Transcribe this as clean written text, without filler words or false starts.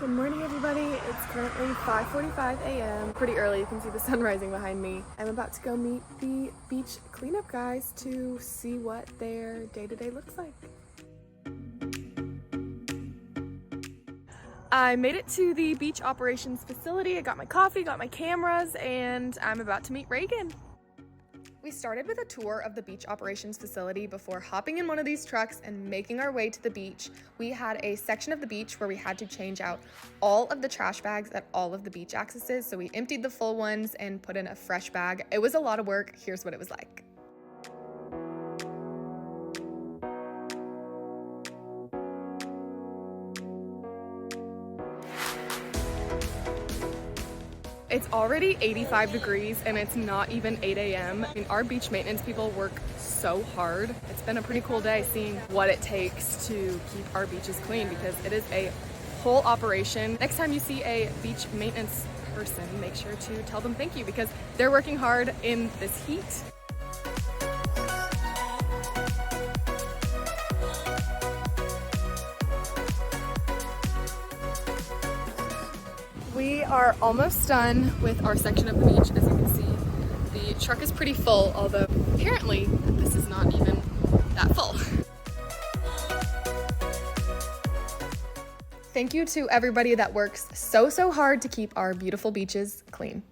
Good morning, everybody. It's currently 5:45 a.m. Pretty early. You can see the sun rising behind me. I'm about to go meet the beach cleanup guys to see what their day-to-day looks like. I made it to the beach operations facility. I got my coffee, got my cameras, and I'm about to meet Reagan. We started with a tour of the beach operations facility before hopping in one of these trucks and making our way to the beach. We had a section of the beach where we had to change out all of the trash bags at all of the beach accesses. So we emptied the full ones and put in a fresh bag. It was a lot of work. Here's what it was like. It's already 85 degrees and it's not even 8 a.m. I mean, our beach maintenance people work so hard. It's been a pretty cool day seeing what it takes to keep our beaches clean because it is a whole operation. Next time you see a beach maintenance person, make sure to tell them thank you because they're working hard in this heat. We are almost done with our section of the beach. As you can see, the truck is pretty full, although apparently this is not even that full. Thank you to everybody that works so hard to keep our beautiful beaches clean.